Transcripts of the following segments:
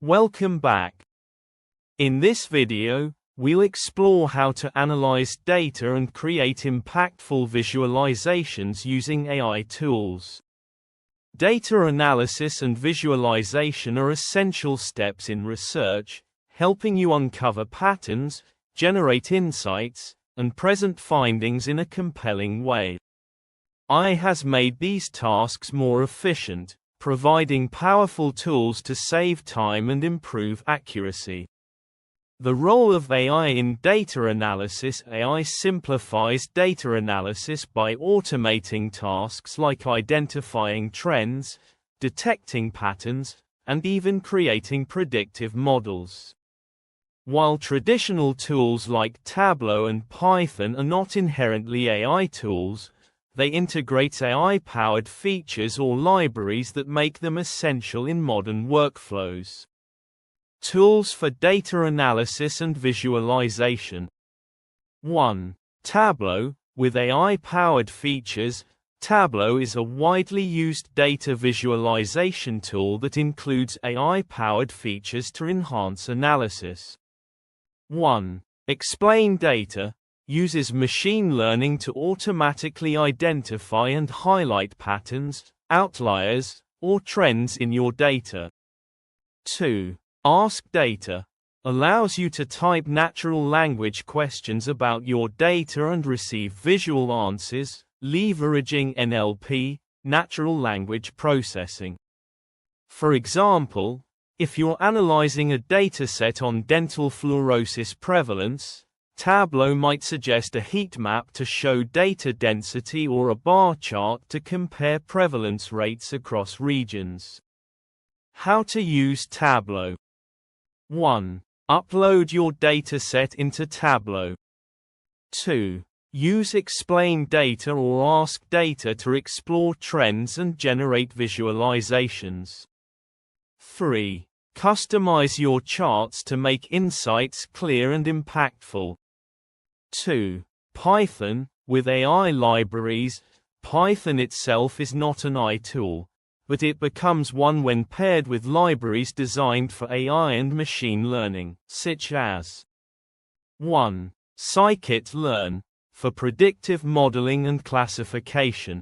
Welcome back. In this video, we'll explore how to analyze data and create impactful visualizations using AI tools. Data analysis and visualization are essential steps in research, helping you uncover patterns, generate insights, and present findings in a compelling way. AI has made these tasks more efficient, providing powerful tools to save time and improve accuracy. The role of AI in data analysis. AI simplifies data analysis by automating tasks like identifying trends, detecting patterns, and even creating predictive models. While traditional tools like Tableau and Python are not inherently AI tools, they integrate AI-powered features or libraries that make them essential in modern workflows. Tools for data analysis and visualization. 1. Tableau. With AI-powered features, Tableau is a widely used data visualization tool that includes AI-powered features to enhance analysis. 1. Explain data. Uses machine learning to automatically identify and highlight patterns, outliers, or trends in your data. 2. Ask data. Allows you to type natural language questions about your data and receive visual answers, leveraging NLP, natural language processing. For example, if you're analyzing a dataset on dental fluorosis prevalence, Tableau might suggest a heat map to show data density or a bar chart to compare prevalence rates across regions. How to use Tableau. 1. Upload your dataset into Tableau. 2. Use Explain Data or Ask Data to explore trends and generate visualizations. 3. Customize your charts to make insights clear and impactful. 2. Python. With AI libraries, Python itself is not an AI tool, but it becomes one when paired with libraries designed for AI and machine learning, such as 1. Scikit-learn, for predictive modeling and classification.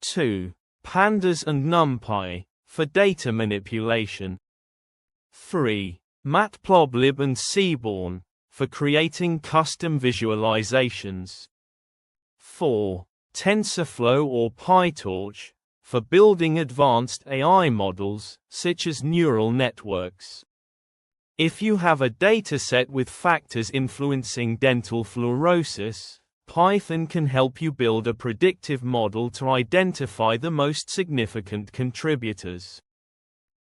2. Pandas and NumPy, for data manipulation. 3. Matplotlib and Seaborn, for creating custom visualizations. 4. TensorFlow or PyTorch, for building advanced AI models, such as neural networks. If you have a dataset with factors influencing dental fluorosis, Python can help you build a predictive model to identify the most significant contributors.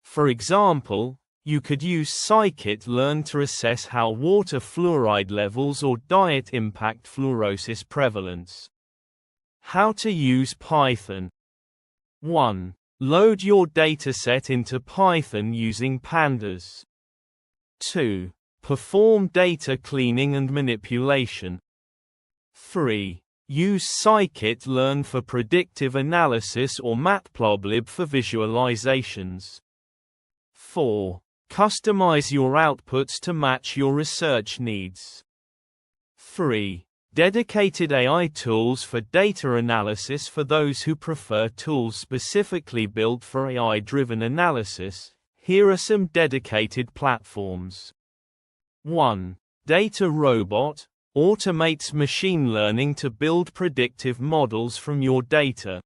For example, you could use Scikit-learn to assess how water fluoride levels or diet impact fluorosis prevalence. How to use Python. 1. Load your dataset into Python using pandas. 2. Perform data cleaning and manipulation. 3. Use Scikit-learn for predictive analysis or Matplotlib for visualizations. 4. Customize your outputs to match your research needs. 3. Dedicated AI tools for data analysis. For those who prefer tools specifically built for AI-driven analysis, here are some dedicated platforms. 1. Data Robot automates machine learning to build predictive models from your data.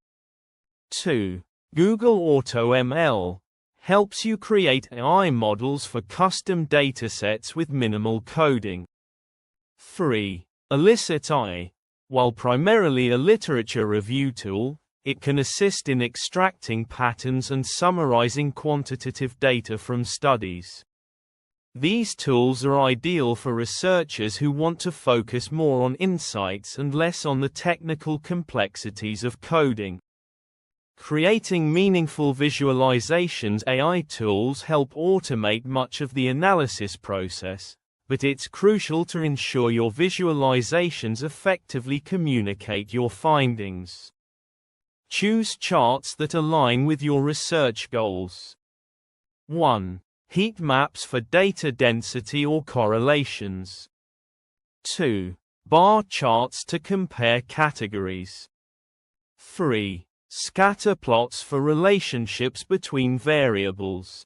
2. Google AutoML helps you create AI models for custom datasets with minimal coding. 3. Elicit AI. While primarily a literature review tool, it can assist in extracting patterns and summarizing quantitative data from studies. These tools are ideal for researchers who want to focus more on insights and less on the technical complexities of coding. Creating meaningful visualizations. AI tools help automate much of the analysis process, but it's crucial to ensure your visualizations effectively communicate your findings. Choose charts that align with your research goals. 1. Heat maps for data density or correlations. 2. Bar charts to compare categories. 3. Scatter plots for relationships between variables.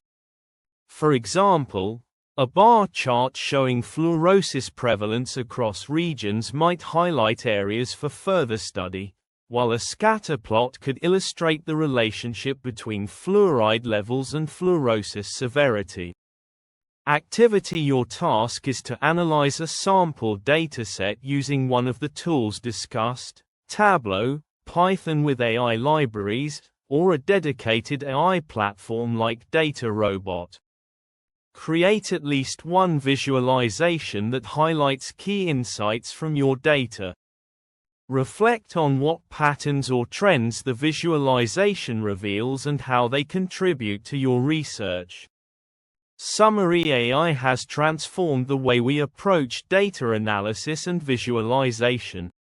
For example, a bar chart showing fluorosis prevalence across regions might highlight areas for further study, while a scatter plot could illustrate the relationship between fluoride levels and fluorosis severity. Activity: your task is to analyze a sample dataset using one of the tools discussed, Tableau, Python with AI libraries, or a dedicated AI platform like Data Robot. Create at least one visualization that highlights key insights from your data. Reflect on what patterns or trends the visualization reveals and how they contribute to your research. Summary: AI has transformed the way we approach data analysis and visualization.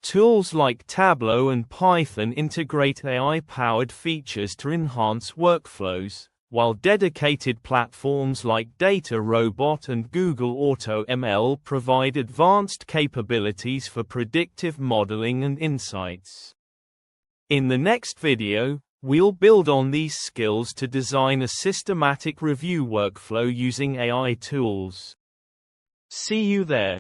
Tools like Tableau and Python integrate AI-powered features to enhance workflows, while dedicated platforms like Data Robot and Google AutoML provide advanced capabilities for predictive modeling and insights. In the next video, we'll build on these skills to design a systematic review workflow using AI tools. See you there.